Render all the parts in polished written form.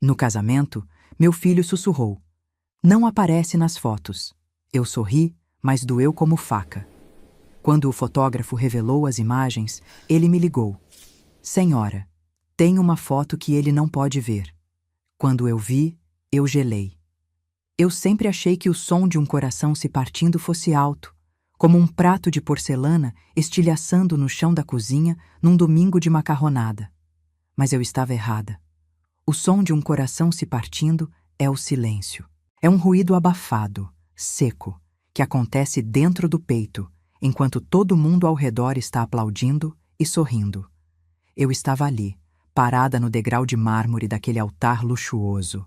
No casamento, meu filho sussurrou: "Não aparece nas fotos." Eu sorri, mas doeu como faca. Quando o fotógrafo revelou as imagens, ele me ligou: "Senhora, tem uma foto que ele não pode ver." Quando eu vi, eu gelei. Eu sempre achei que o som de um coração se partindo fosse alto, como um prato de porcelana estilhaçando no chão da cozinha num domingo de macarronada. Mas eu estava errada. O som de um coração se partindo é o silêncio. É um ruído abafado, seco, que acontece dentro do peito, enquanto todo mundo ao redor está aplaudindo e sorrindo. Eu estava ali, parada no degrau de mármore daquele altar luxuoso.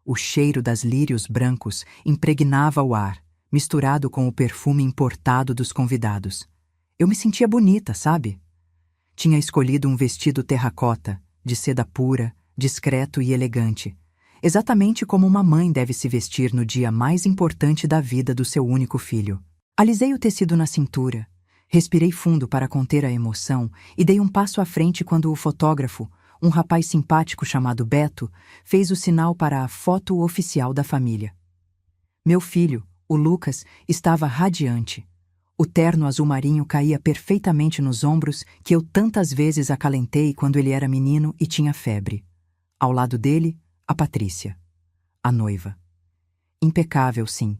O cheiro das lírios brancos impregnava o ar, misturado com o perfume importado dos convidados. Eu me sentia bonita, sabe? Tinha escolhido um vestido terracota, de seda pura, discreto e elegante, exatamente como uma mãe deve se vestir no dia mais importante da vida do seu único filho. Alisei o tecido na cintura, respirei fundo para conter a emoção e dei um passo à frente quando o fotógrafo, um rapaz simpático chamado Beto, fez o sinal para a foto oficial da família. Meu filho, o Lucas, estava radiante. O terno azul marinho caía perfeitamente nos ombros que eu tantas vezes acalentei quando ele era menino e tinha febre. Ao lado dele, a Patrícia, a noiva. Impecável, sim,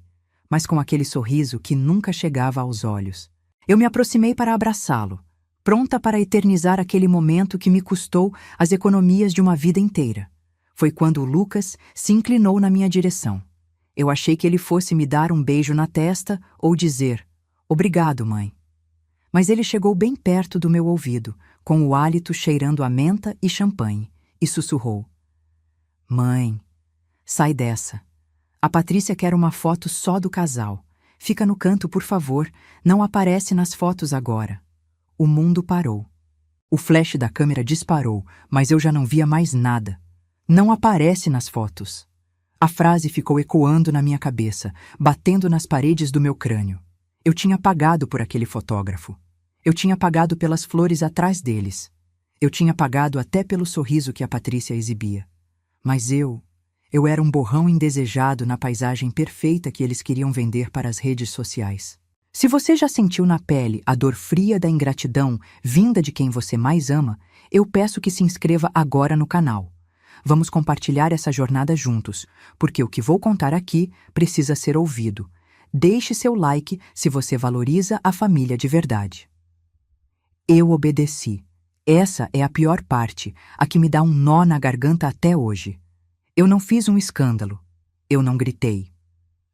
mas com aquele sorriso que nunca chegava aos olhos. Eu me aproximei para abraçá-lo, pronta para eternizar aquele momento que me custou as economias de uma vida inteira. Foi quando o Lucas se inclinou na minha direção. Eu achei que ele fosse me dar um beijo na testa ou dizer: "Obrigado, mãe." Mas ele chegou bem perto do meu ouvido, com o hálito cheirando a menta e champanhe, e sussurrou: "Mãe, sai dessa. A Patrícia quer uma foto só do casal. Fica no canto, por favor, não aparece nas fotos agora." O mundo parou. O flash da câmera disparou, mas eu já não via mais nada. "Não aparece nas fotos." A frase ficou ecoando na minha cabeça, batendo nas paredes do meu crânio. Eu tinha pagado por aquele fotógrafo. Eu tinha pagado pelas flores atrás deles. Eu tinha pagado até pelo sorriso que a Patrícia exibia. Mas eu era um borrão indesejado na paisagem perfeita que eles queriam vender para as redes sociais. Se você já sentiu na pele a dor fria da ingratidão vinda de quem você mais ama, eu peço que se inscreva agora no canal. Vamos compartilhar essa jornada juntos, porque o que vou contar aqui precisa ser ouvido. Deixe seu like se você valoriza a família de verdade. Eu obedeci. Essa é a pior parte, a que me dá um nó na garganta até hoje. Eu não fiz um escândalo. Eu não gritei.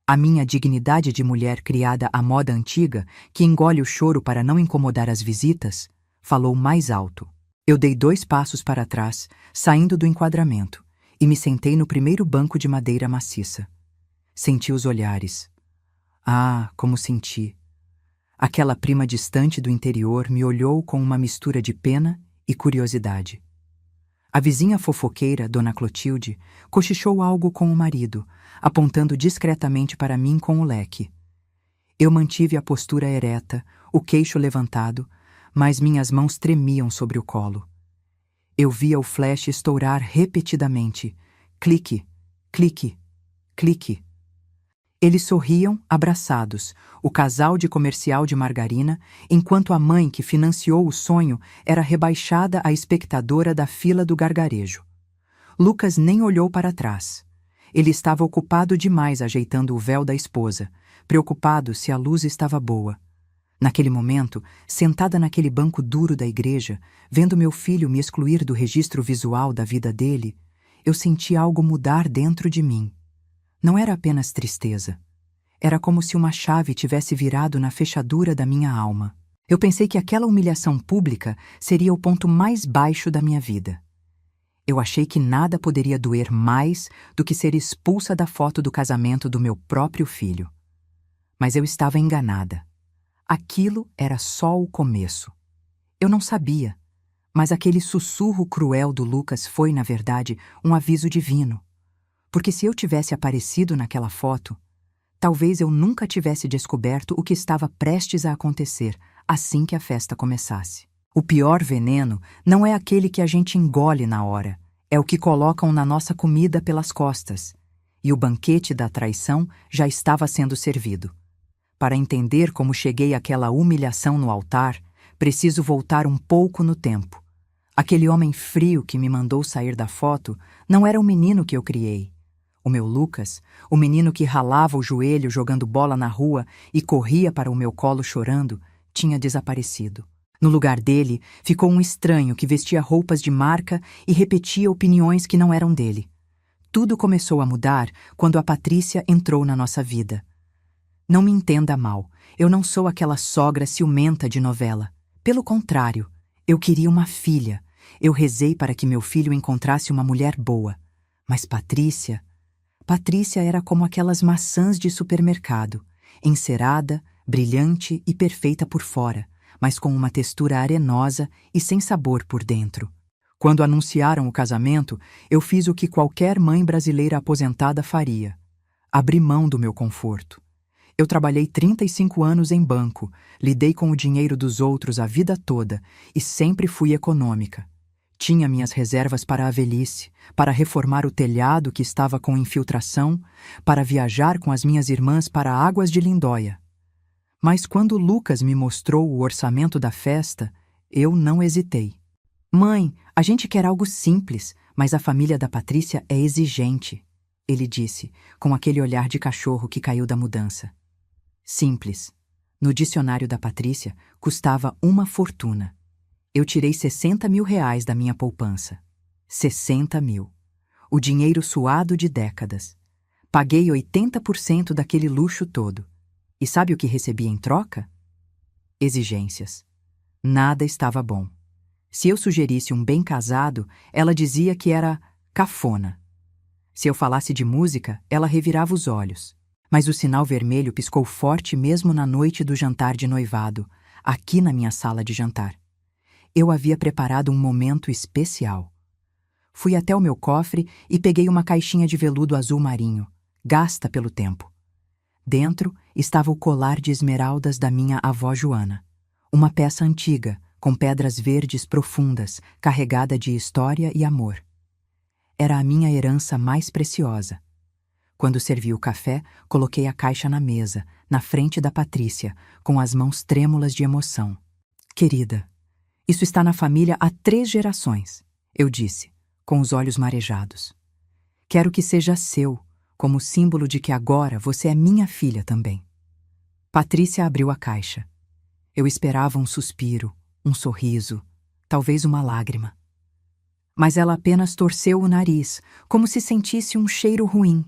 A minha dignidade de mulher criada à moda antiga, que engole o choro para não incomodar as visitas, falou mais alto. Eu dei 2 passos para trás, saindo do enquadramento, e me sentei no primeiro banco de madeira maciça. Senti os olhares. Ah, como senti! Aquela prima distante do interior me olhou com uma mistura de pena e curiosidade. A vizinha fofoqueira, Dona Clotilde, cochichou algo com o marido, apontando discretamente para mim com o leque. Eu mantive a postura ereta, o queixo levantado, mas minhas mãos tremiam sobre o colo. Eu via o flash estourar repetidamente. Clique, clique, clique. Eles sorriam, abraçados, o casal de comercial de margarina, enquanto a mãe que financiou o sonho era rebaixada a espectadora da fila do gargarejo. Lucas nem olhou para trás. Ele estava ocupado demais ajeitando o véu da esposa, preocupado se a luz estava boa. Naquele momento, sentada naquele banco duro da igreja, vendo meu filho me excluir do registro visual da vida dele, eu senti algo mudar dentro de mim. Não era apenas tristeza. Era como se uma chave tivesse virado na fechadura da minha alma. Eu pensei que aquela humilhação pública seria o ponto mais baixo da minha vida. Eu achei que nada poderia doer mais do que ser expulsa da foto do casamento do meu próprio filho. Mas eu estava enganada. Aquilo era só o começo. Eu não sabia, mas aquele sussurro cruel do Lucas foi, na verdade, um aviso divino. Porque se eu tivesse aparecido naquela foto, talvez eu nunca tivesse descoberto o que estava prestes a acontecer assim que a festa começasse. O pior veneno não é aquele que a gente engole na hora, é o que colocam na nossa comida pelas costas, e o banquete da traição já estava sendo servido. Para entender como cheguei àquela humilhação no altar, preciso voltar um pouco no tempo. Aquele homem frio que me mandou sair da foto não era o menino que eu criei. O meu Lucas, o menino que ralava o joelho jogando bola na rua e corria para o meu colo chorando, tinha desaparecido. No lugar dele, ficou um estranho que vestia roupas de marca e repetia opiniões que não eram dele. Tudo começou a mudar quando a Patrícia entrou na nossa vida. Não me entenda mal, eu não sou aquela sogra ciumenta de novela. Pelo contrário, eu queria uma filha. Eu rezei para que meu filho encontrasse uma mulher boa. Mas Patrícia era como aquelas maçãs de supermercado, encerada, brilhante e perfeita por fora, mas com uma textura arenosa e sem sabor por dentro. Quando anunciaram o casamento, eu fiz o que qualquer mãe brasileira aposentada faria. Abri mão do meu conforto. Eu trabalhei 35 anos em banco, lidei com o dinheiro dos outros a vida toda e sempre fui econômica. Tinha minhas reservas para a velhice, para reformar o telhado que estava com infiltração, para viajar com as minhas irmãs para Águas de Lindóia. Mas quando Lucas me mostrou o orçamento da festa, eu não hesitei. Mãe, a gente quer algo simples, mas a família da Patrícia é exigente, ele disse, com aquele olhar de cachorro que caiu da mudança. Simples. No dicionário da Patrícia, custava uma fortuna. Eu tirei 60 mil reais da minha poupança. 60 mil. O dinheiro suado de décadas. Paguei 80% daquele luxo todo. E sabe o que recebi em troca? Exigências. Nada estava bom. Se eu sugerisse um bem casado, ela dizia que era cafona. Se eu falasse de música, ela revirava os olhos. Mas o sinal vermelho piscou forte mesmo na noite do jantar de noivado, aqui na minha sala de jantar. Eu havia preparado um momento especial. Fui até o meu cofre e peguei uma caixinha de veludo azul marinho, gasta pelo tempo. Dentro estava o colar de esmeraldas da minha avó Joana, uma peça antiga, com pedras verdes profundas, carregada de história e amor. Era a minha herança mais preciosa. Quando servi o café, coloquei a caixa na mesa, na frente da Patrícia, com as mãos trêmulas de emoção. Querida, isso está na família há 3 gerações, eu disse, com os olhos marejados. Quero que seja seu, como símbolo de que agora você é minha filha também. Patrícia abriu a caixa. Eu esperava um suspiro, um sorriso, talvez uma lágrima. Mas ela apenas torceu o nariz, como se sentisse um cheiro ruim.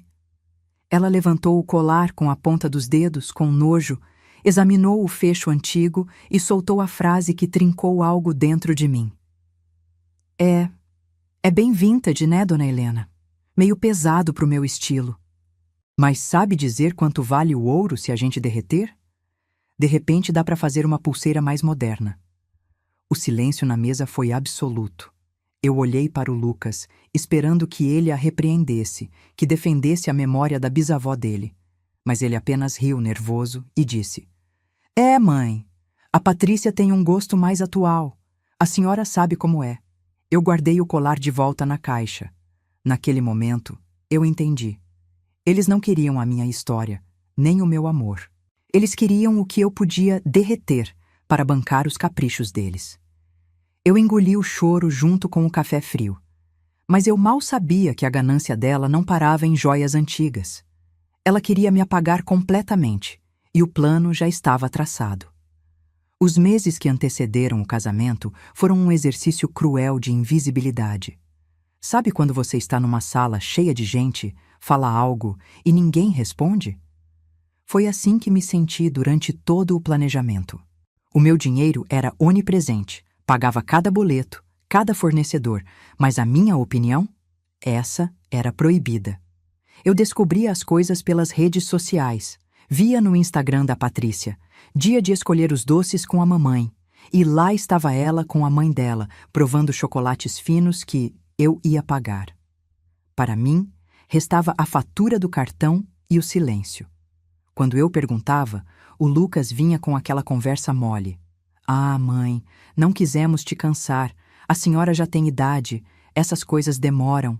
Ela levantou o colar com a ponta dos dedos, com nojo, examinou o fecho antigo e soltou a frase que trincou algo dentro de mim. É bem vintage, né, dona Helena? Meio pesado pro meu estilo. Mas sabe dizer quanto vale o ouro se a gente derreter? De repente dá para fazer uma pulseira mais moderna. O silêncio na mesa foi absoluto. Eu olhei para o Lucas, esperando que ele a repreendesse, que defendesse a memória da bisavó dele. Mas ele apenas riu nervoso e disse: mãe, a Patrícia tem um gosto mais atual. A senhora sabe como é. Eu guardei o colar de volta na caixa. Naquele momento, eu entendi. Eles não queriam a minha história, nem o meu amor. Eles queriam o que eu podia derreter para bancar os caprichos deles. Eu engoli o choro junto com o café frio. Mas eu mal sabia que a ganância dela não parava em joias antigas. Ela queria me apagar completamente, e o plano já estava traçado. Os meses que antecederam o casamento foram um exercício cruel de invisibilidade. Sabe quando você está numa sala cheia de gente, fala algo e ninguém responde? Foi assim que me senti durante todo o planejamento. O meu dinheiro era onipresente, pagava cada boleto, cada fornecedor, mas a minha opinião? Essa era proibida. Eu descobria as coisas pelas redes sociais, via no Instagram da Patrícia, dia de escolher os doces com a mamãe, e lá estava ela com a mãe dela, provando chocolates finos que eu ia pagar. Para mim, restava a fatura do cartão e o silêncio. Quando eu perguntava, o Lucas vinha com aquela conversa mole. Ah, mãe, não quisemos te cansar. A senhora já tem idade. Essas coisas demoram.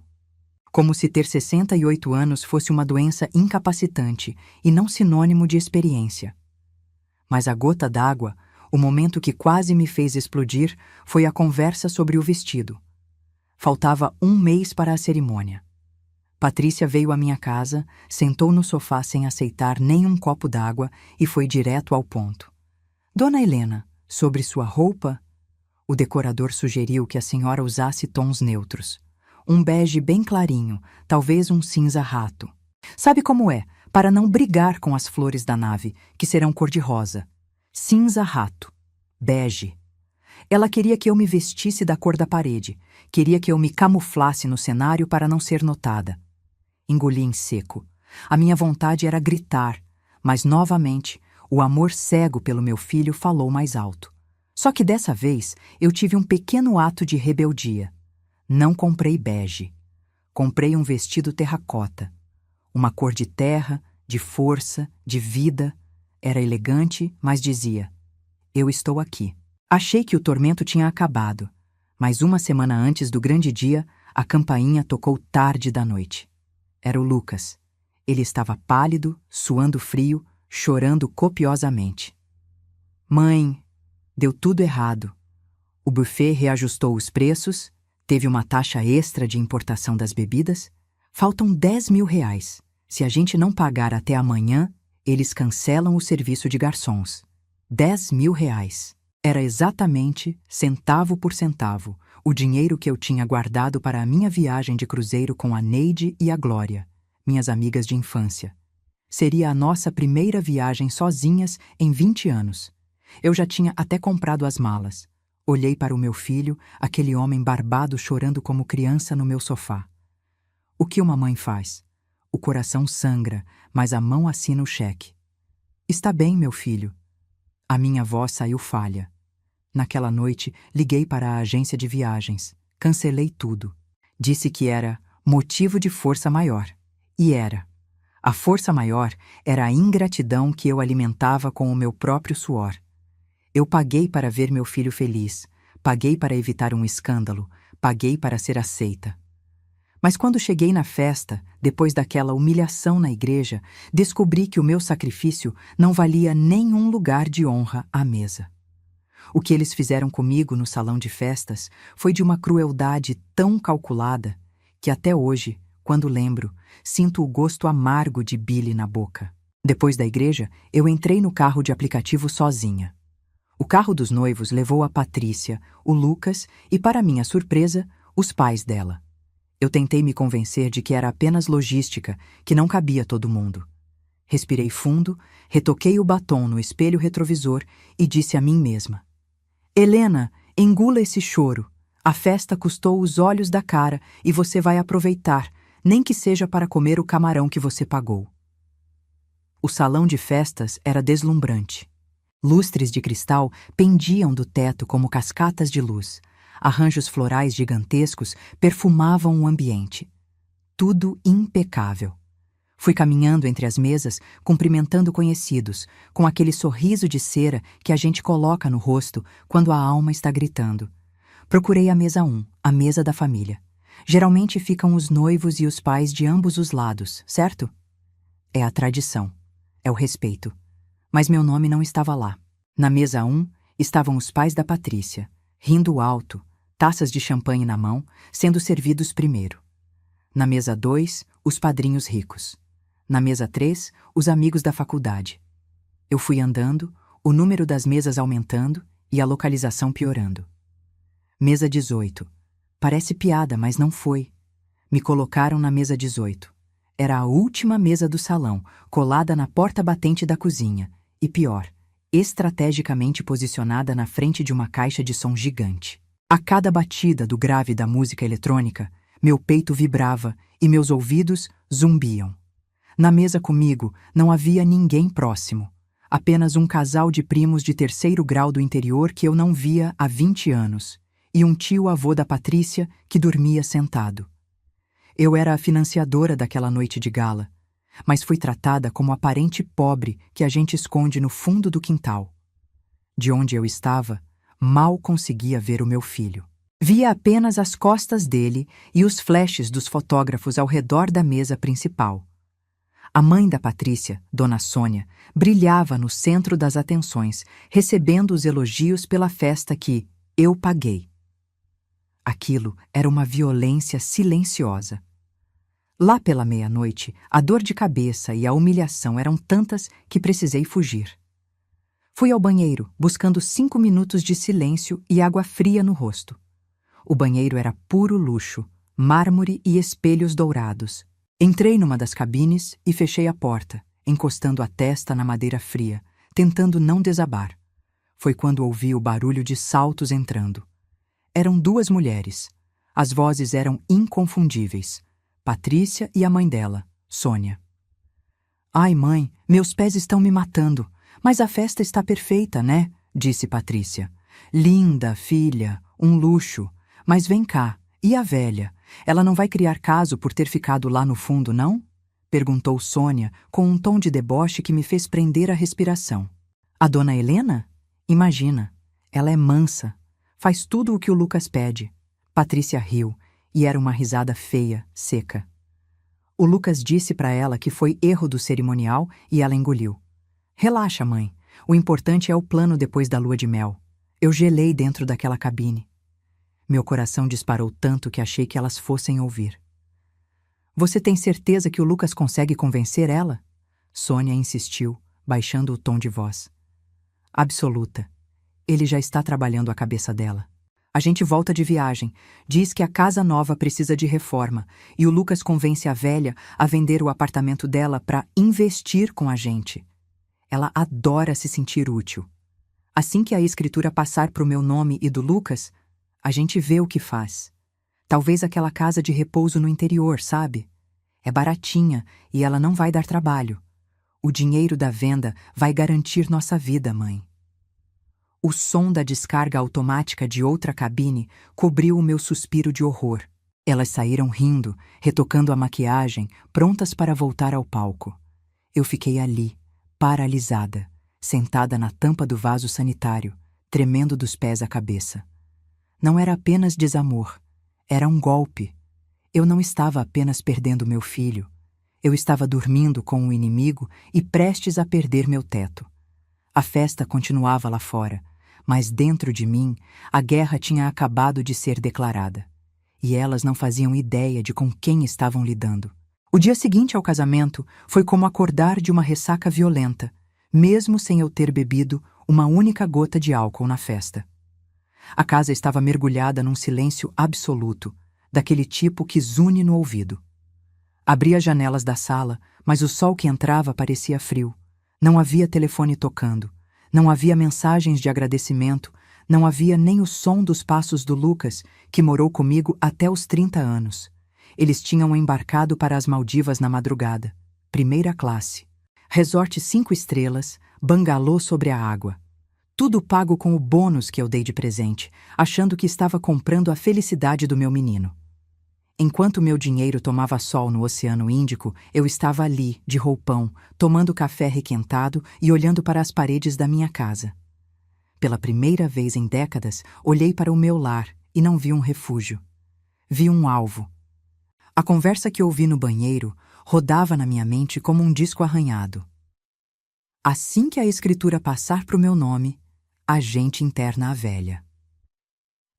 Como se ter 68 anos fosse uma doença incapacitante e não sinônimo de experiência. Mas a gota d'água, o momento que quase me fez explodir, foi a conversa sobre o vestido. Faltava um mês para a cerimônia. Patrícia veio à minha casa, sentou no sofá sem aceitar nem um copo d'água e foi direto ao ponto. Dona Helena, sobre sua roupa? O decorador sugeriu que a senhora usasse tons neutros. Um bege bem clarinho, talvez um cinza rato. Sabe como é, para não brigar com as flores da nave, que serão cor-de-rosa. Cinza rato. Bege. Ela queria que eu me vestisse da cor da parede, queria que eu me camuflasse no cenário para não ser notada. Engoli em seco. A minha vontade era gritar, mas novamente o amor cego pelo meu filho falou mais alto. Só que dessa vez eu tive um pequeno ato de rebeldia. Não comprei bege. Comprei um vestido terracota. Uma cor de terra, de força, de vida. Era elegante, mas dizia: eu estou aqui. Achei que o tormento tinha acabado, mas uma semana antes do grande dia, a campainha tocou tarde da noite. Era o Lucas. Ele estava pálido, suando frio, chorando copiosamente. Mãe, deu tudo errado. O buffet reajustou os preços, teve uma taxa extra de importação das bebidas. Faltam 10 mil reais. Se a gente não pagar até amanhã, eles cancelam o serviço de garçons. 10 mil reais. Era exatamente, centavo por centavo, o dinheiro que eu tinha guardado para a minha viagem de cruzeiro com a Neide e a Glória, minhas amigas de infância. Seria a nossa primeira viagem sozinhas em 20 anos. Eu já tinha até comprado as malas. Olhei para o meu filho, aquele homem barbado chorando como criança no meu sofá. O que uma mãe faz? O coração sangra, mas a mão assina o cheque. Está bem, meu filho. A minha voz saiu falha. Naquela noite, liguei para a agência de viagens. Cancelei tudo. Disse que era motivo de força maior. E era. A força maior era a ingratidão que eu alimentava com o meu próprio suor. Eu paguei para ver meu filho feliz. Paguei para evitar um escândalo. Paguei para ser aceita. Mas quando cheguei na festa, depois daquela humilhação na igreja, descobri que o meu sacrifício não valia nenhum lugar de honra à mesa. O que eles fizeram comigo no salão de festas foi de uma crueldade tão calculada que até hoje, quando lembro, sinto o gosto amargo de bile na boca. Depois da igreja, eu entrei no carro de aplicativo sozinha. O carro dos noivos levou a Patrícia, o Lucas e, para minha surpresa, os pais dela. Eu tentei me convencer de que era apenas logística, que não cabia todo mundo. Respirei fundo, retoquei o batom no espelho retrovisor e disse a mim mesma: Helena, engula esse choro. A festa custou os olhos da cara e você vai aproveitar, nem que seja para comer o camarão que você pagou. O salão de festas era deslumbrante. Lustres de cristal pendiam do teto como cascatas de luz. Arranjos florais gigantescos perfumavam o ambiente. Tudo impecável. Fui caminhando entre as mesas, cumprimentando conhecidos, com aquele sorriso de cera que a gente coloca no rosto quando a alma está gritando. Procurei a mesa 1, a mesa da família. Geralmente ficam os noivos e os pais de ambos os lados, certo? É a tradição. É o respeito. Mas meu nome não estava lá. Na mesa 1 estavam os pais da Patrícia, rindo alto, taças de champanhe na mão, sendo servidos primeiro. Na mesa 2, os padrinhos ricos. Na mesa 3, os amigos da faculdade. Eu fui andando, o número das mesas aumentando e a localização piorando. Mesa 18. Parece piada, mas não foi. Me colocaram na mesa 18. Era a última mesa do salão, colada na porta batente da cozinha. E pior, estrategicamente posicionada na frente de uma caixa de som gigante. A cada batida do grave da música eletrônica, meu peito vibrava e meus ouvidos zumbiam. Na mesa comigo não havia ninguém próximo. Apenas um casal de primos de terceiro grau do interior que eu não via há 20 anos. E um tio-avô da Patrícia que dormia sentado. Eu era a financiadora daquela noite de gala, mas fui tratada como a parente pobre que a gente esconde no fundo do quintal. De onde eu estava, mal conseguia ver o meu filho. Via apenas as costas dele e os flashes dos fotógrafos ao redor da mesa principal. A mãe da Patrícia, Dona Sônia, brilhava no centro das atenções, recebendo os elogios pela festa que eu paguei. Aquilo era uma violência silenciosa. Lá pela meia-noite, a dor de cabeça e a humilhação eram tantas que precisei fugir. Fui ao banheiro, buscando 5 minutos de silêncio e água fria no rosto. O banheiro era puro luxo, mármore e espelhos dourados. Entrei numa das cabines e fechei a porta, encostando a testa na madeira fria, tentando não desabar. Foi quando ouvi o barulho de saltos entrando. Eram 2 mulheres. As vozes eram inconfundíveis. Patrícia e a mãe dela, Sônia. Ai, mãe, meus pés estão me matando. Mas a festa está perfeita, né? Disse Patrícia. Linda, filha, um luxo. Mas vem cá, e a velha? Ela não vai criar caso por ter ficado lá no fundo, não? Perguntou Sônia, com um tom de deboche que me fez prender a respiração. A dona Helena? Imagina, ela é mansa. Faz tudo o que o Lucas pede. Patrícia riu, e era uma risada feia, seca. O Lucas disse para ela que foi erro do cerimonial e ela engoliu. Relaxa, mãe. O importante é o plano depois da lua de mel. Eu gelei dentro daquela cabine. Meu coração disparou tanto que achei que elas fossem ouvir. Você tem certeza que o Lucas consegue convencer ela? Sônia insistiu, baixando o tom de voz. Absoluta. Ele já está trabalhando a cabeça dela. A gente volta de viagem, diz que a casa nova precisa de reforma e o Lucas convence a velha a vender o apartamento dela para investir com a gente. Ela adora se sentir útil. Assim que a escritura passar para o meu nome e do Lucas, a gente vê o que faz. Talvez aquela casa de repouso no interior, sabe? É baratinha e ela não vai dar trabalho. O dinheiro da venda vai garantir nossa vida, mãe. O som da descarga automática de outra cabine cobriu o meu suspiro de horror. Elas saíram rindo, retocando a maquiagem, prontas para voltar ao palco. Eu fiquei ali, paralisada, sentada na tampa do vaso sanitário, tremendo dos pés à cabeça. Não era apenas desamor, era um golpe. Eu não estava apenas perdendo meu filho. Eu estava dormindo com o inimigo e prestes a perder meu teto. A festa continuava lá fora, mas dentro de mim a guerra tinha acabado de ser declarada. E elas não faziam ideia de com quem estavam lidando. O dia seguinte ao casamento foi como acordar de uma ressaca violenta, mesmo sem eu ter bebido uma única gota de álcool na festa. A casa estava mergulhada num silêncio absoluto, daquele tipo que zune no ouvido. Abri as janelas da sala, mas o sol que entrava parecia frio. Não havia telefone tocando, não havia mensagens de agradecimento, não havia nem o som dos passos do Lucas, que morou comigo até os 30 anos. Eles tinham embarcado para as Maldivas na madrugada. Primeira classe. Resort 5 estrelas, bangalô sobre a água. Tudo pago com o bônus que eu dei de presente, achando que estava comprando a felicidade do meu menino. Enquanto meu dinheiro tomava sol no Oceano Índico, eu estava ali, de roupão, tomando café requentado e olhando para as paredes da minha casa. Pela primeira vez em décadas, olhei para o meu lar e não vi um refúgio. Vi um alvo. A conversa que ouvi no banheiro rodava na minha mente como um disco arranhado. Assim que a escritura passar para o meu nome, a gente interna a velha.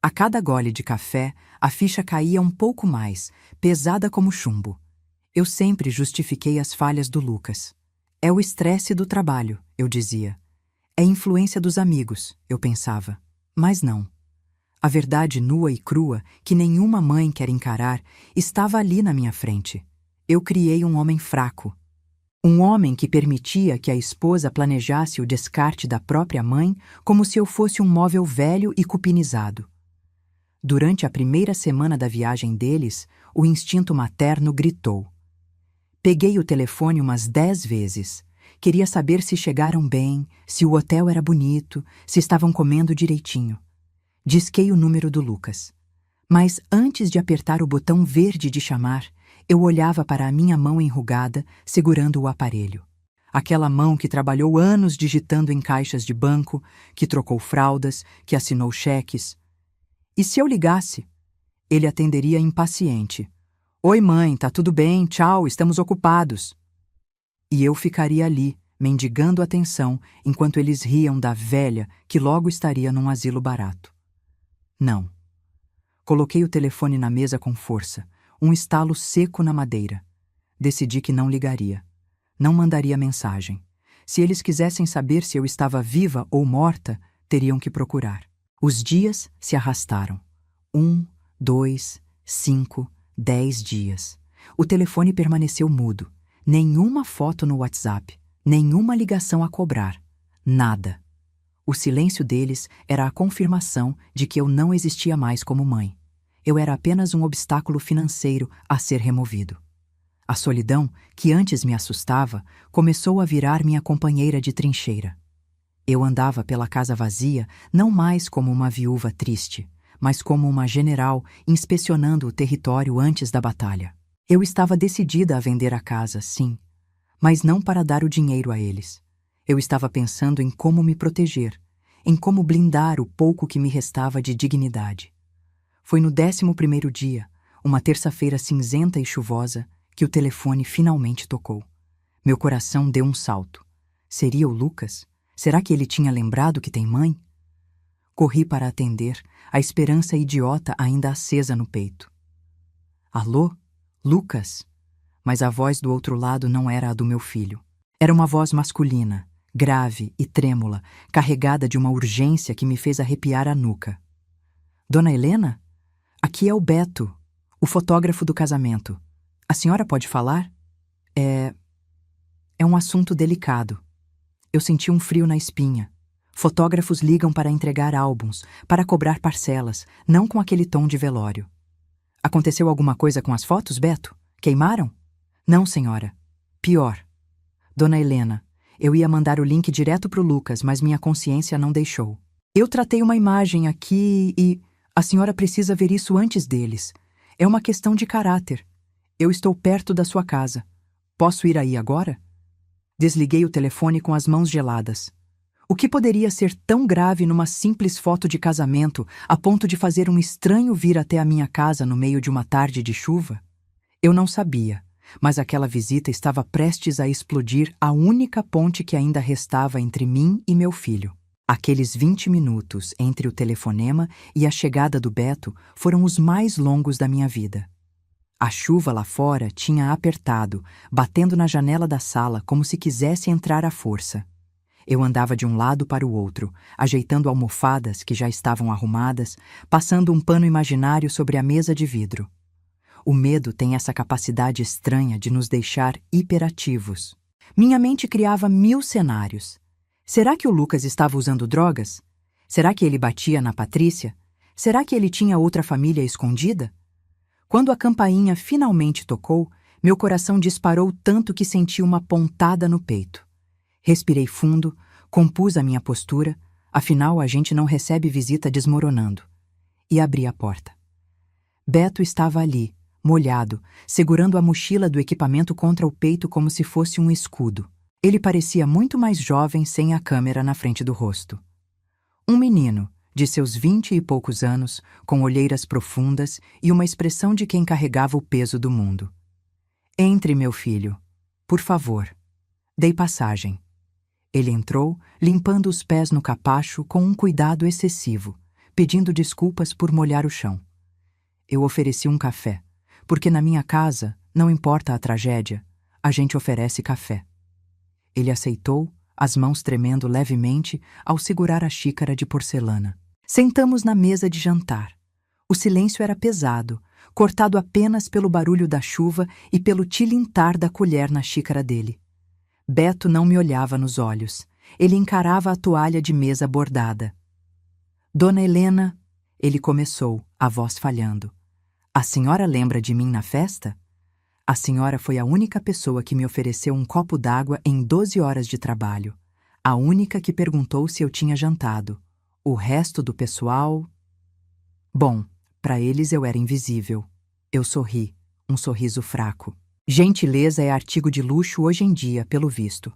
A cada gole de café, a ficha caía um pouco mais, pesada como chumbo. Eu sempre justifiquei as falhas do Lucas. É o estresse do trabalho, eu dizia. É influência dos amigos, eu pensava. Mas não. A verdade nua e crua, que nenhuma mãe quer encarar, estava ali na minha frente. Eu criei um homem fraco. Um homem que permitia que a esposa planejasse o descarte da própria mãe como se eu fosse um móvel velho e cupinizado. Durante a primeira semana da viagem deles, o instinto materno gritou. Peguei o telefone umas 10 vezes. Queria saber se chegaram bem, se o hotel era bonito, se estavam comendo direitinho. Disquei o número do Lucas. Mas antes de apertar o botão verde de chamar, eu olhava para a minha mão enrugada, segurando o aparelho. Aquela mão que trabalhou anos digitando em caixas de banco, que trocou fraldas, que assinou cheques. E se eu ligasse? Ele atenderia impaciente. Oi, mãe, tá tudo bem, tchau, estamos ocupados. E eu ficaria ali, mendigando atenção, enquanto eles riam da velha que logo estaria num asilo barato. Não. Coloquei o telefone na mesa com força, um estalo seco na madeira. Decidi que não ligaria. Não mandaria mensagem. Se eles quisessem saber se eu estava viva ou morta, teriam que procurar. Os dias se arrastaram. 1, 2, 5, 10 dias. O telefone permaneceu mudo. Nenhuma foto no WhatsApp, nenhuma ligação a cobrar. Nada. O silêncio deles era a confirmação de que eu não existia mais como mãe. Eu era apenas um obstáculo financeiro a ser removido. A solidão, que antes me assustava, começou a virar minha companheira de trincheira. Eu andava pela casa vazia não mais como uma viúva triste, mas como uma general inspecionando o território antes da batalha. Eu estava decidida a vender a casa, sim, mas não para dar o dinheiro a eles. Eu estava pensando em como me proteger, em como blindar o pouco que me restava de dignidade. Foi no 11º dia, uma terça-feira cinzenta e chuvosa, que o telefone finalmente tocou. Meu coração deu um salto. Seria o Lucas? Será que ele tinha lembrado que tem mãe? Corri para atender, a esperança idiota ainda acesa no peito. Alô? Lucas? Mas a voz do outro lado não era a do meu filho. Era uma voz masculina, grave e trêmula, carregada de uma urgência que me fez arrepiar a nuca. Dona Helena? Aqui é o Beto, o fotógrafo do casamento. A senhora pode falar? É um assunto delicado. Eu senti um frio na espinha. Fotógrafos ligam para entregar álbuns, para cobrar parcelas, não com aquele tom de velório. Aconteceu alguma coisa com as fotos, Beto? Queimaram? Não, senhora. Pior. Dona Helena, eu ia mandar o link direto pro Lucas, mas minha consciência não deixou. Eu tratei uma imagem aqui e a senhora precisa ver isso antes deles. É uma questão de caráter. Eu estou perto da sua casa. Posso ir aí agora? Desliguei o telefone com as mãos geladas. O que poderia ser tão grave numa simples foto de casamento a ponto de fazer um estranho vir até a minha casa no meio de uma tarde de chuva? Eu não sabia, mas aquela visita estava prestes a explodir a única ponte que ainda restava entre mim e meu filho. Aqueles 20 minutos entre o telefonema e a chegada do Beto foram os mais longos da minha vida. A chuva lá fora tinha apertado, batendo na janela da sala como se quisesse entrar à força. Eu andava de um lado para o outro, ajeitando almofadas que já estavam arrumadas, passando um pano imaginário sobre a mesa de vidro. O medo tem essa capacidade estranha de nos deixar hiperativos. Minha mente criava 1000 cenários. Será que o Lucas estava usando drogas? Será que ele batia na Patrícia? Será que ele tinha outra família escondida? Quando a campainha finalmente tocou, meu coração disparou tanto que senti uma pontada no peito. Respirei fundo, compus a minha postura, afinal a gente não recebe visita desmoronando, e abri a porta. Beto estava ali, molhado, segurando a mochila do equipamento contra o peito como se fosse um escudo. Ele parecia muito mais jovem sem a câmera na frente do rosto. Um menino, de seus 20 e poucos anos, com olheiras profundas e uma expressão de quem carregava o peso do mundo. Entre, meu filho. Por favor. Dei passagem. Ele entrou, limpando os pés no capacho com um cuidado excessivo, pedindo desculpas por molhar o chão. Eu ofereci um café, porque na minha casa, não importa a tragédia, a gente oferece café. Ele aceitou, as mãos tremendo levemente ao segurar a xícara de porcelana. Sentamos na mesa de jantar. O silêncio era pesado, cortado apenas pelo barulho da chuva e pelo tilintar da colher na xícara dele. Beto não me olhava nos olhos. Ele encarava a toalha de mesa bordada. Dona Helena, ele começou, a voz falhando. A senhora lembra de mim na festa? A senhora foi a única pessoa que me ofereceu um copo d'água em 12 horas de trabalho. A única que perguntou se eu tinha jantado. O resto do pessoal... Bom, para eles eu era invisível. Eu sorri, um sorriso fraco. Gentileza é artigo de luxo hoje em dia, pelo visto.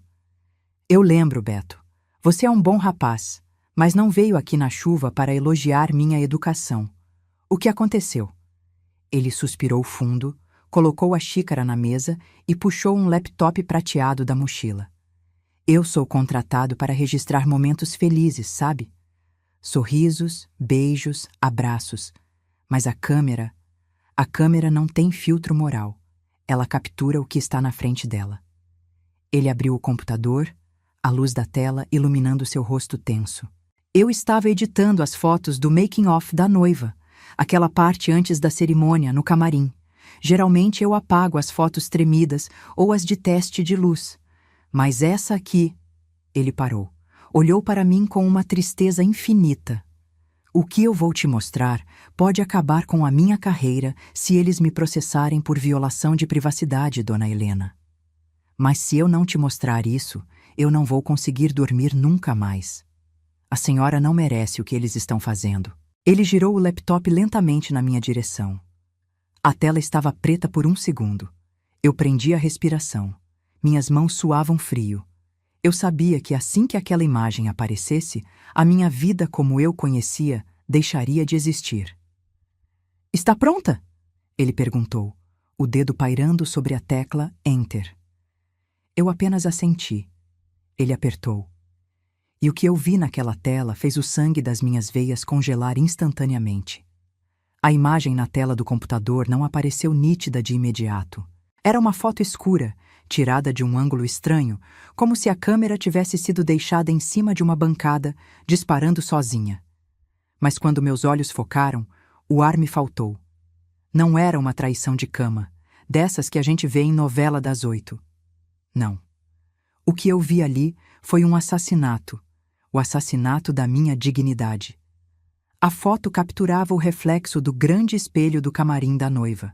Eu lembro, Beto. Você é um bom rapaz, mas não veio aqui na chuva para elogiar minha educação. O que aconteceu? Ele suspirou fundo, colocou a xícara na mesa e puxou um laptop prateado da mochila. Eu sou contratado para registrar momentos felizes, sabe? Sorrisos, beijos, abraços. Mas a câmera não tem filtro moral. Ela captura o que está na frente dela. Ele abriu o computador, a luz da tela iluminando seu rosto tenso. Eu estava editando as fotos do making-of da noiva, aquela parte antes da cerimônia, no camarim. Geralmente eu apago as fotos tremidas ou as de teste de luz. Mas essa aqui... Ele parou. Olhou para mim com uma tristeza infinita. O que eu vou te mostrar pode acabar com a minha carreira se eles me processarem por violação de privacidade, dona Helena. Mas se eu não te mostrar isso, eu não vou conseguir dormir nunca mais. A senhora não merece o que eles estão fazendo. Ele girou o laptop lentamente na minha direção. A tela estava preta por um segundo. Eu prendi a respiração. Minhas mãos suavam frio. Eu sabia que assim que aquela imagem aparecesse, a minha vida como eu conhecia deixaria de existir. Está pronta? Ele perguntou, o dedo pairando sobre a tecla Enter. Eu apenas assenti. Ele apertou. E o que eu vi naquela tela fez o sangue das minhas veias congelar instantaneamente. A imagem na tela do computador não apareceu nítida de imediato. Era uma foto escura, tirada de um ângulo estranho, como se a câmera tivesse sido deixada em cima de uma bancada, disparando sozinha. Mas quando meus olhos focaram, o ar me faltou. Não era uma traição de cama, dessas que a gente vê em novela das 8. Não. O que eu vi ali foi um assassinato, o assassinato da minha dignidade. A foto capturava o reflexo do grande espelho do camarim da noiva.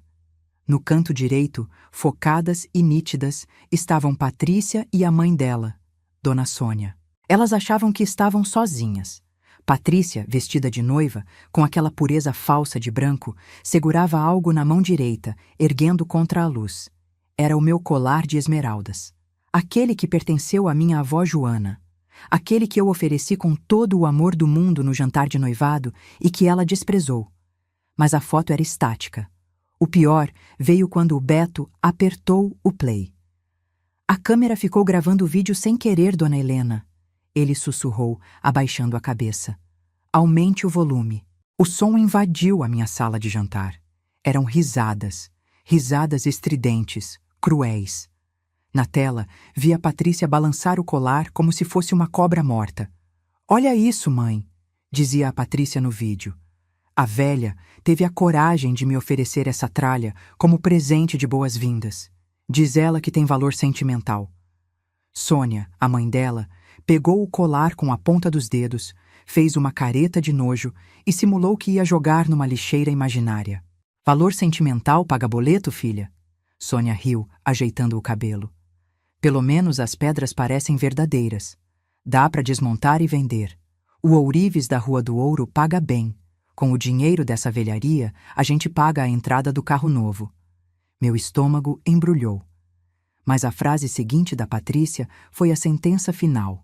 No canto direito, focadas e nítidas, estavam Patrícia e a mãe dela, Dona Sônia. Elas achavam que estavam sozinhas. Patrícia, vestida de noiva, com aquela pureza falsa de branco, segurava algo na mão direita, erguendo contra a luz. Era o meu colar de esmeraldas. Aquele que pertenceu à minha avó Joana. Aquele que eu ofereci com todo o amor do mundo no jantar de noivado e que ela desprezou. Mas a foto era estática. O pior veio quando o Beto apertou o play. A câmera ficou gravando o vídeo sem querer, dona Helena. Ele sussurrou, abaixando a cabeça. Aumente o volume. O som invadiu a minha sala de jantar. Eram risadas. Risadas estridentes, cruéis. Na tela, vi a Patrícia balançar o colar como se fosse uma cobra morta. Olha isso, mãe, dizia a Patrícia no vídeo. A velha teve a coragem de me oferecer essa tralha como presente de boas-vindas. Diz ela que tem valor sentimental. Sônia, a mãe dela, pegou o colar com a ponta dos dedos, fez uma careta de nojo e simulou que ia jogar numa lixeira imaginária. Valor sentimental paga boleto, filha? Sônia riu, ajeitando o cabelo. Pelo menos as pedras parecem verdadeiras. Dá para desmontar e vender. O ourives da Rua do Ouro paga bem. Com o dinheiro dessa velharia, a gente paga a entrada do carro novo. Meu estômago embrulhou. Mas a frase seguinte da Patrícia foi a sentença final.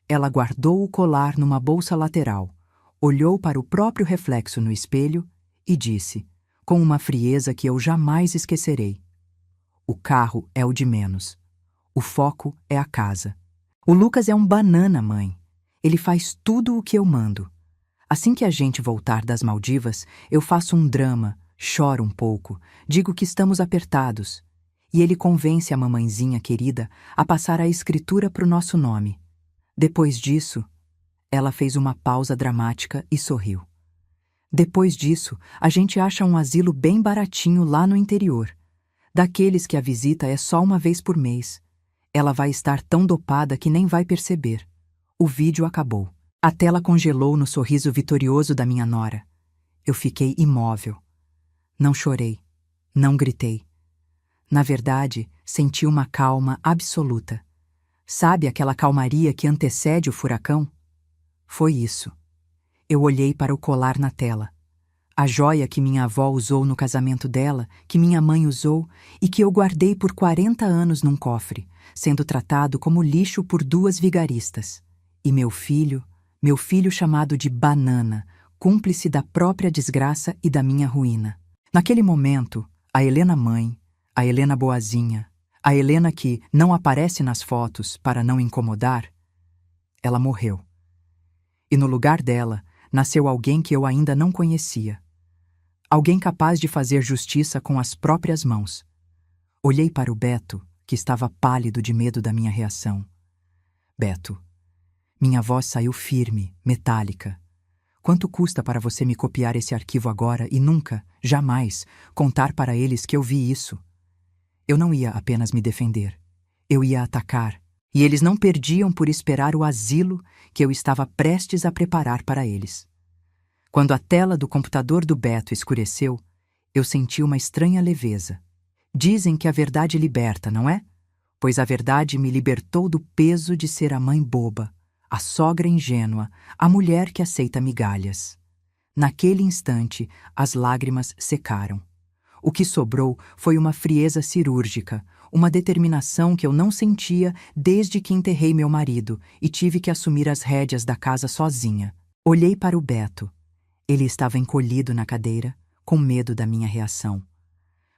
Ela guardou o colar numa bolsa lateral, olhou para o próprio reflexo no espelho e disse, com uma frieza que eu jamais esquecerei: o carro é o de menos. O foco é a casa. O Lucas é um banana, mãe. Ele faz tudo o que eu mando. Assim que a gente voltar das Maldivas, eu faço um drama, choro um pouco, digo que estamos apertados. E ele convence a mamãezinha querida a passar a escritura para o nosso nome. Depois disso, ela fez uma pausa dramática e sorriu. Depois disso, a gente acha um asilo bem baratinho lá no interior. Daqueles que a visita é só uma vez por mês. Ela vai estar tão dopada que nem vai perceber. O vídeo acabou. A tela congelou no sorriso vitorioso da minha nora. Eu fiquei imóvel. Não chorei. Não gritei. Na verdade, senti uma calma absoluta. Sabe aquela calmaria que antecede o furacão? Foi isso. Eu olhei para o colar na tela. A joia que minha avó usou no casamento dela, que minha mãe usou e que eu guardei por 40 anos num cofre, sendo tratado como lixo por 2 vigaristas. E meu filho chamado de Banana, cúmplice da própria desgraça e da minha ruína. Naquele momento, a Helena mãe, a Helena boazinha, a Helena que não aparece nas fotos para não incomodar, ela morreu. E no lugar dela, nasceu alguém que eu ainda não conhecia. Alguém capaz de fazer justiça com as próprias mãos. Olhei para o Beto, que estava pálido de medo da minha reação. Beto, minha voz saiu firme, metálica. Quanto custa para você me copiar esse arquivo agora e nunca, jamais, contar para eles que eu vi isso? Eu não ia apenas me defender. Eu ia atacar. E eles não perdiam por esperar o asilo que eu estava prestes a preparar para eles. Quando a tela do computador do Beto escureceu, eu senti uma estranha leveza. Dizem que a verdade liberta, não é? Pois a verdade me libertou do peso de ser a mãe boba, a sogra ingênua, a mulher que aceita migalhas. Naquele instante, as lágrimas secaram. O que sobrou foi uma frieza cirúrgica, uma determinação que eu não sentia desde que enterrei meu marido e tive que assumir as rédeas da casa sozinha. Olhei para o Beto. Ele estava encolhido na cadeira, com medo da minha reação.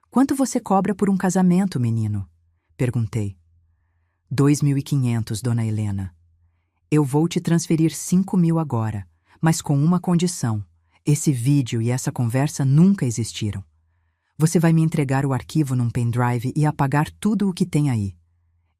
"Quanto você cobra por um casamento, menino?" Perguntei. 2.500, dona Helena. Eu vou te transferir 5.000 agora, mas com uma condição. Esse vídeo e essa conversa nunca existiram. Você vai me entregar o arquivo num pendrive e apagar tudo o que tem aí.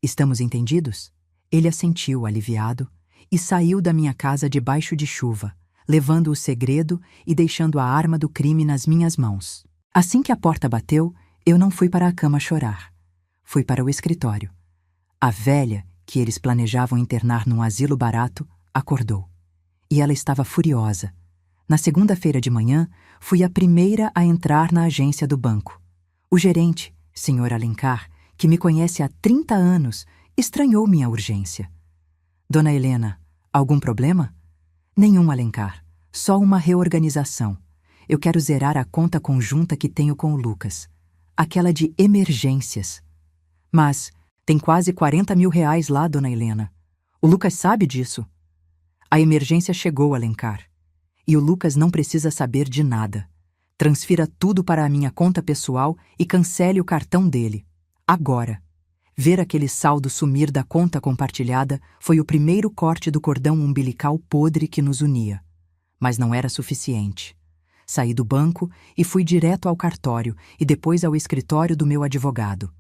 Estamos entendidos? Ele assentiu, aliviado, e saiu da minha casa debaixo de chuva, levando o segredo e deixando a arma do crime nas minhas mãos. Assim que a porta bateu, eu não fui para a cama chorar. Fui para o escritório. A velha, que eles planejavam internar num asilo barato, acordou. E ela estava furiosa. Na segunda-feira de manhã, fui a primeira a entrar na agência do banco. O gerente, Sr. Alencar, que me conhece há 30 anos, estranhou minha urgência. "Dona Helena, algum problema?" "Nenhum, Alencar. Só uma reorganização. Eu quero zerar a conta conjunta que tenho com o Lucas. Aquela de emergências." "Mas tem quase 40.000 reais lá, dona Helena. O Lucas sabe disso." "A emergência chegou, Alencar. E o Lucas não precisa saber de nada. Transfira tudo para a minha conta pessoal e cancele o cartão dele. Agora." Ver aquele saldo sumir da conta compartilhada foi o primeiro corte do cordão umbilical podre que nos unia. Mas não era suficiente. Saí do banco e fui direto ao cartório e depois ao escritório do meu advogado.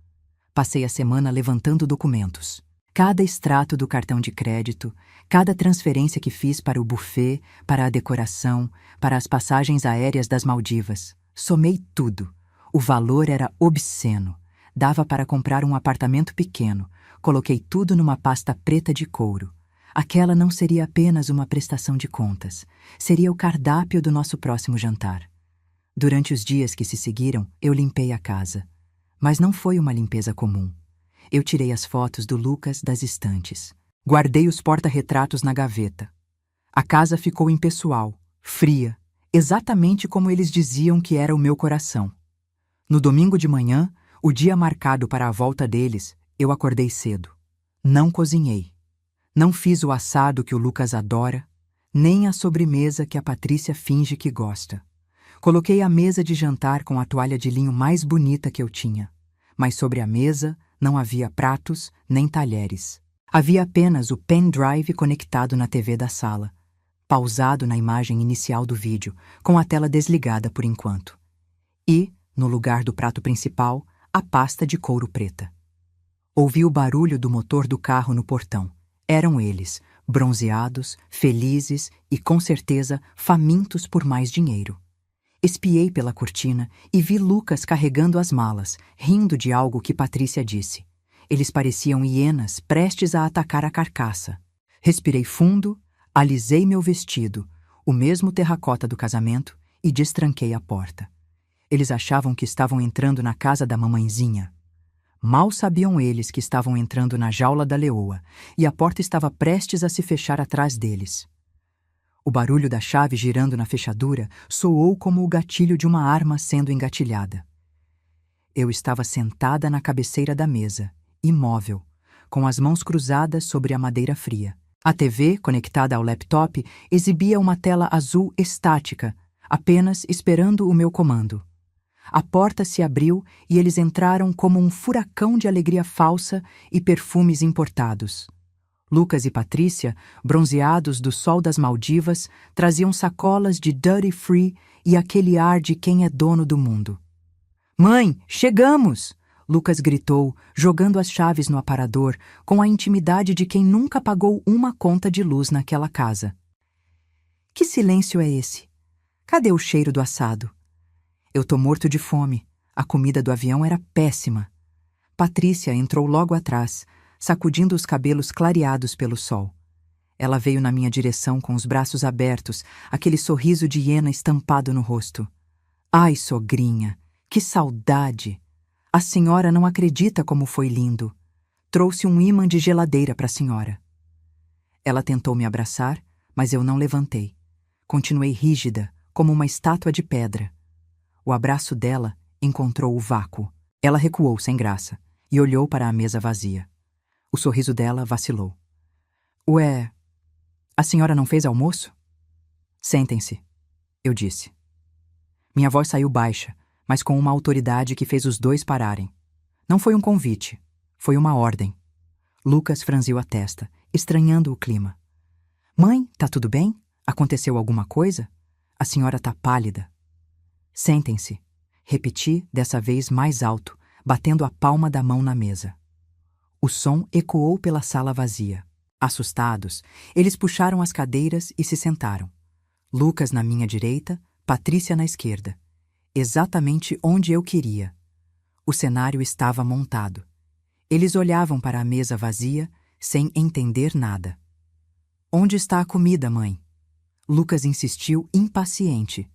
Passei a semana levantando documentos. Cada extrato do cartão de crédito, cada transferência que fiz para o buffet, para a decoração, para as passagens aéreas das Maldivas. Somei tudo. O valor era obsceno. Dava para comprar um apartamento pequeno. Coloquei tudo numa pasta preta de couro. Aquela não seria apenas uma prestação de contas. Seria o cardápio do nosso próximo jantar. Durante os dias que se seguiram, eu limpei a casa. Mas não foi uma limpeza comum. Eu tirei as fotos do Lucas das estantes. Guardei os porta-retratos na gaveta. A casa ficou impessoal, fria, exatamente como eles diziam que era o meu coração. No domingo de manhã, o dia marcado para a volta deles, eu acordei cedo. Não cozinhei. Não fiz o assado que o Lucas adora, nem a sobremesa que a Patrícia finge que gosta. Coloquei a mesa de jantar com a toalha de linho mais bonita que eu tinha. Mas sobre a mesa não havia pratos nem talheres. Havia apenas o pendrive conectado na TV da sala, pausado na imagem inicial do vídeo, com a tela desligada por enquanto. E, no lugar do prato principal, a pasta de couro preta. Ouvi o barulho do motor do carro no portão. Eram eles, bronzeados, felizes e, com certeza, famintos por mais dinheiro. Espiei pela cortina e vi Lucas carregando as malas, rindo de algo que Patrícia disse. Eles pareciam hienas prestes a atacar a carcaça. Respirei fundo, alisei meu vestido, o mesmo terracota do casamento, e destranquei a porta. Eles achavam que estavam entrando na casa da mamãezinha. Mal sabiam eles que estavam entrando na jaula da leoa, e a porta estava prestes a se fechar atrás deles. O barulho da chave girando na fechadura soou como o gatilho de uma arma sendo engatilhada. Eu estava sentada na cabeceira da mesa, imóvel, com as mãos cruzadas sobre a madeira fria. A TV, conectada ao laptop, exibia uma tela azul estática, apenas esperando o meu comando. A porta se abriu e eles entraram como um furacão de alegria falsa e perfumes importados. Lucas e Patrícia, bronzeados do sol das Maldivas, traziam sacolas de duty free e aquele ar de quem é dono do mundo. "Mãe, chegamos!" Lucas gritou, jogando as chaves no aparador, com a intimidade de quem nunca pagou uma conta de luz naquela casa. Que silêncio é esse? Cadê o cheiro do assado? Eu tô morto de fome. A comida do avião era péssima. Patrícia entrou logo atrás, sacudindo os cabelos clareados pelo sol. Ela veio na minha direção com os braços abertos, aquele sorriso de hiena estampado no rosto. "Ai, sogrinha, que saudade! A senhora não acredita como foi lindo. Trouxe um ímã de geladeira para a senhora." Ela tentou me abraçar, mas eu não levantei. Continuei rígida, como uma estátua de pedra. O abraço dela encontrou o vácuo. Ela recuou sem graça e olhou para a mesa vazia. O sorriso dela vacilou. "Ué, a senhora não fez almoço?" "Sentem-se", eu disse. Minha voz saiu baixa, mas com uma autoridade que fez os dois pararem. Não foi um convite, foi uma ordem. Lucas franziu a testa, estranhando o clima. "Mãe, tá tudo bem? Aconteceu alguma coisa? A senhora tá pálida." "Sentem-se", repeti, dessa vez mais alto, batendo a palma da mão na mesa. O som ecoou pela sala vazia. Assustados, eles puxaram as cadeiras e se sentaram. Lucas na minha direita, Patrícia na esquerda. Exatamente onde eu queria. O cenário estava montado. Eles olhavam para a mesa vazia, sem entender nada. "Onde está a comida, mãe?" Lucas insistiu, impaciente.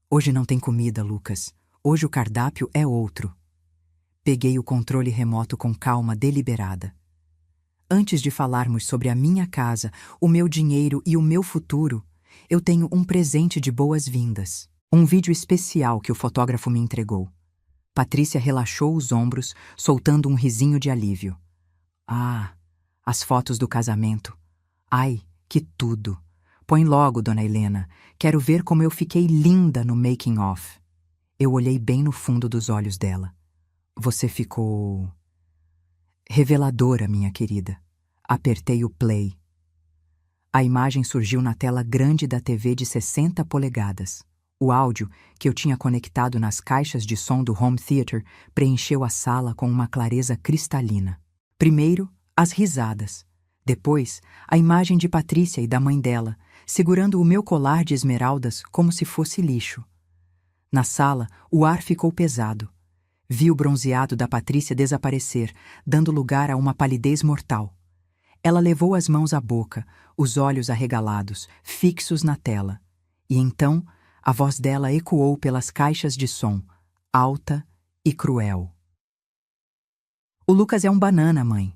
"Hoje não tem comida, Lucas. Hoje o cardápio é outro." Peguei o controle remoto com calma deliberada. "Antes de falarmos sobre a minha casa, o meu dinheiro e o meu futuro, eu tenho um presente de boas-vindas. Um vídeo especial que o fotógrafo me entregou." Patrícia relaxou os ombros, soltando um risinho de alívio. "Ah, as fotos do casamento. Ai, que tudo. Põe logo, dona Helena. Quero ver como eu fiquei linda no making of." Eu olhei bem no fundo dos olhos dela. "Você ficou reveladora, minha querida." Apertei o play. A imagem surgiu na tela grande da TV de 60 polegadas. O áudio, que eu tinha conectado nas caixas de som do home theater, preencheu a sala com uma clareza cristalina. Primeiro, as risadas. Depois, a imagem de Patrícia e da mãe dela, segurando o meu colar de esmeraldas como se fosse lixo. Na sala, o ar ficou pesado. Vi o bronzeado da Patrícia desaparecer, dando lugar a uma palidez mortal. Ela levou as mãos à boca, os olhos arregalados, fixos na tela. E então, a voz dela ecoou pelas caixas de som, alta e cruel. "O Lucas é um banana, mãe.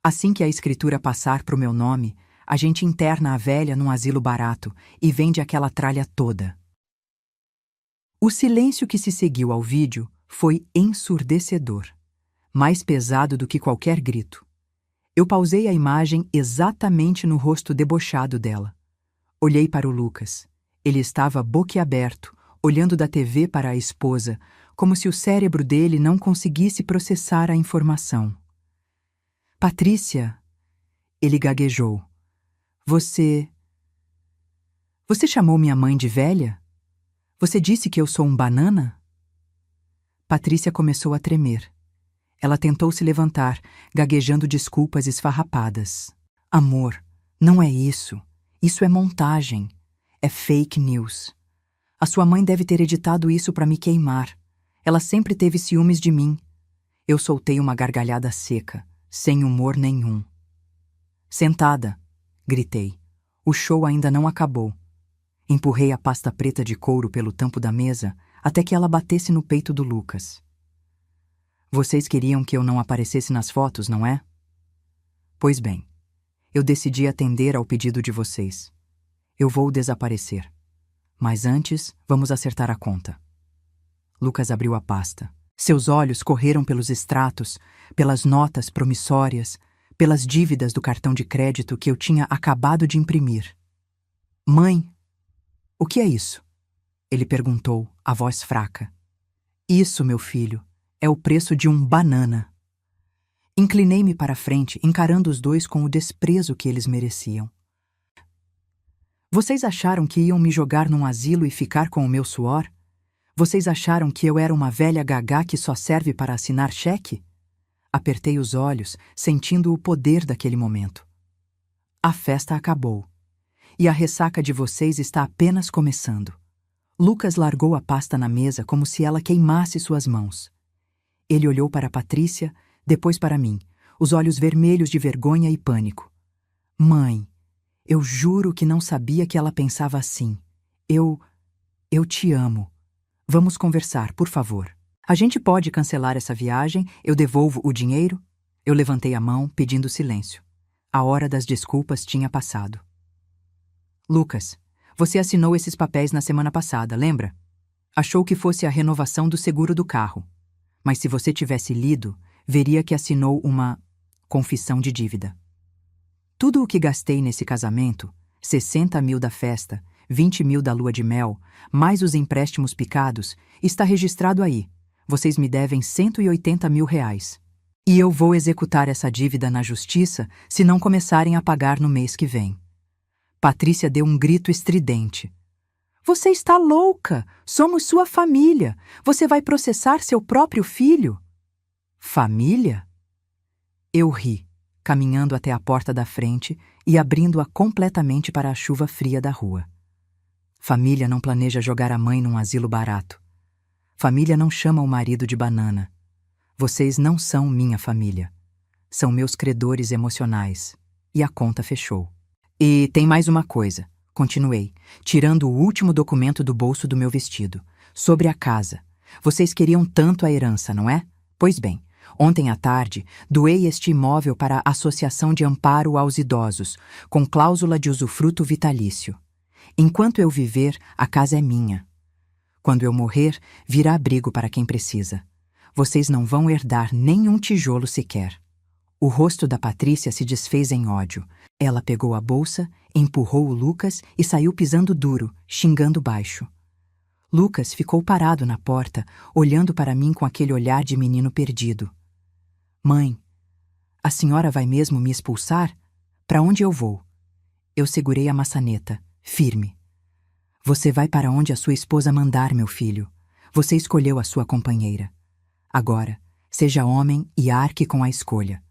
Assim que a escritura passar pro meu nome, a gente interna a velha num asilo barato e vende aquela tralha toda." O silêncio que se seguiu ao vídeo foi ensurdecedor, mais pesado do que qualquer grito. Eu pausei a imagem exatamente no rosto debochado dela. Olhei para o Lucas. Ele estava boquiaberto, olhando da TV para a esposa, como se o cérebro dele não conseguisse processar a informação. "Patrícia", ele gaguejou. Você chamou minha mãe de velha? Você disse que eu sou um banana?" Patrícia começou a tremer. Ela tentou se levantar, gaguejando desculpas esfarrapadas. "Amor, não é isso. Isso é montagem. É fake news. A sua mãe deve ter editado isso para me queimar. Ela sempre teve ciúmes de mim." Eu soltei uma gargalhada seca, sem humor nenhum. "Sentada", gritei. O show ainda não acabou. Empurrei a pasta preta de couro pelo tampo da mesa até que ela batesse no peito do Lucas. "Vocês queriam que eu não aparecesse nas fotos, não é? Pois bem, eu decidi atender ao pedido de vocês. Eu vou desaparecer. Mas antes, vamos acertar a conta." Lucas abriu a pasta. Seus olhos correram pelos extratos, pelas notas promissórias, pelas dívidas do cartão de crédito que eu tinha acabado de imprimir. Mãe, o que é isso? Ele perguntou, a voz fraca. Isso, meu filho, é o preço de um banana. Inclinei-me para a frente, encarando os dois com o desprezo que eles mereciam. Vocês acharam que iam me jogar num asilo e ficar com o meu suor? Vocês acharam que eu era uma velha gagá que só serve para assinar cheque? Apertei os olhos, sentindo o poder daquele momento. A festa acabou. E a ressaca de vocês está apenas começando. Lucas largou a pasta na mesa como se ela queimasse suas mãos. Ele olhou para Patrícia, depois para mim, os olhos vermelhos de vergonha e pânico. Mãe, eu juro que não sabia que ela pensava assim. Eu te amo. Vamos conversar, por favor. A gente pode cancelar essa viagem? Eu devolvo o dinheiro? Eu levantei a mão, pedindo silêncio. A hora das desculpas tinha passado. Lucas, você assinou esses papéis na semana passada, lembra? Achou que fosse a renovação do seguro do carro. Mas se você tivesse lido, veria que assinou uma confissão de dívida. Tudo o que gastei nesse casamento, 60 mil da festa, 20 mil da lua de mel, mais os empréstimos picados, está registrado aí. Vocês me devem 180 mil reais. E eu vou executar essa dívida na justiça se não começarem a pagar no mês que vem. Patrícia deu um grito estridente. Você está louca! Somos sua família! Você vai processar seu próprio filho? Família? Eu ri, caminhando até a porta da frente e abrindo-a completamente para a chuva fria da rua. Família não planeja jogar a mãe num asilo barato. Família não chama o marido de banana. Vocês não são minha família. São meus credores emocionais. E a conta fechou. E tem mais uma coisa, continuei, tirando o último documento do bolso do meu vestido. Sobre a casa. Vocês queriam tanto a herança, não é? Pois bem, ontem à tarde, doei este imóvel para a Associação de Amparo aos Idosos, com cláusula de usufruto vitalício. Enquanto eu viver, a casa é minha. Quando eu morrer, virá abrigo para quem precisa. Vocês não vão herdar nem um tijolo sequer. O rosto da Patrícia se desfez em ódio. Ela pegou a bolsa, empurrou o Lucas e saiu pisando duro, xingando baixo. Lucas ficou parado na porta, olhando para mim com aquele olhar de menino perdido. Mãe, a senhora vai mesmo me expulsar? Para onde eu vou? Eu segurei a maçaneta, firme. Você vai para onde a sua esposa mandar, meu filho. Você escolheu a sua companheira. Agora, seja homem e arque com a escolha.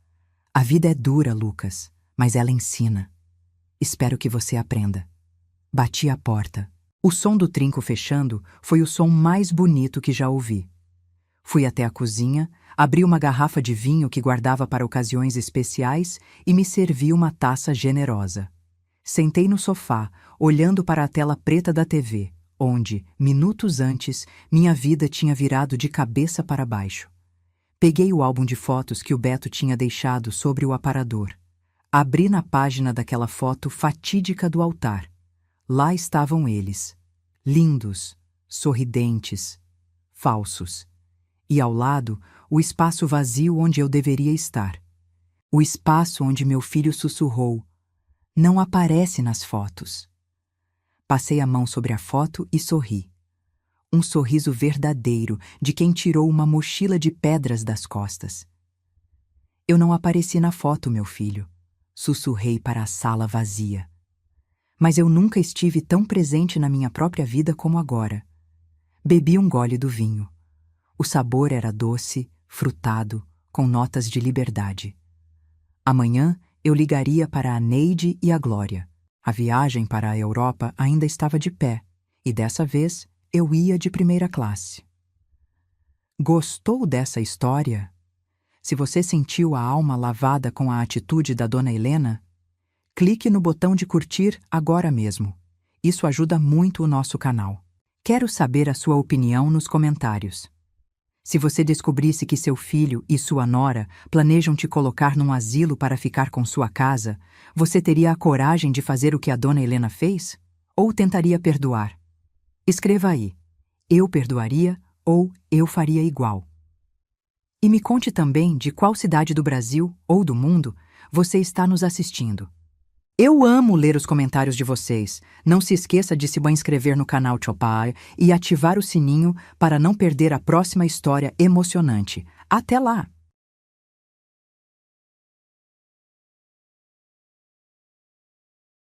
A vida é dura, Lucas, mas ela ensina. Espero que você aprenda. Bati a porta. O som do trinco fechando foi o som mais bonito que já ouvi. Fui até a cozinha, abri uma garrafa de vinho que guardava para ocasiões especiais e me servi uma taça generosa. Sentei no sofá, olhando para a tela preta da TV, onde, minutos antes, minha vida tinha virado de cabeça para baixo. Peguei o álbum de fotos que o Beto tinha deixado sobre o aparador. Abri na página daquela foto fatídica do altar. Lá estavam eles, lindos, sorridentes, falsos. E ao lado, o espaço vazio onde eu deveria estar. O espaço onde meu filho sussurrou: não aparece nas fotos. Passei a mão sobre a foto e sorri. Um sorriso verdadeiro de quem tirou uma mochila de pedras das costas. Eu não apareci na foto, meu filho. Sussurrei para a sala vazia. Mas eu nunca estive tão presente na minha própria vida como agora. Bebi um gole do vinho. O sabor era doce, frutado, com notas de liberdade. Amanhã eu ligaria para a Neide e a Glória. A viagem para a Europa ainda estava de pé, e dessa vez eu ia de primeira classe. Gostou dessa história? Se você sentiu a alma lavada com a atitude da Dona Helena, clique no botão de curtir agora mesmo. Isso ajuda muito o nosso canal. Quero saber a sua opinião nos comentários. Se você descobrisse que seu filho e sua nora planejam te colocar num asilo para ficar com sua casa, você teria a coragem de fazer o que a Dona Helena fez? Ou tentaria perdoar? Escreva aí, eu perdoaria ou eu faria igual. E me conte também de qual cidade do Brasil ou do mundo você está nos assistindo. Eu amo ler os comentários de vocês. Não se esqueça de se inscrever no canal Chopai e ativar o sininho para não perder a próxima história emocionante. Até lá!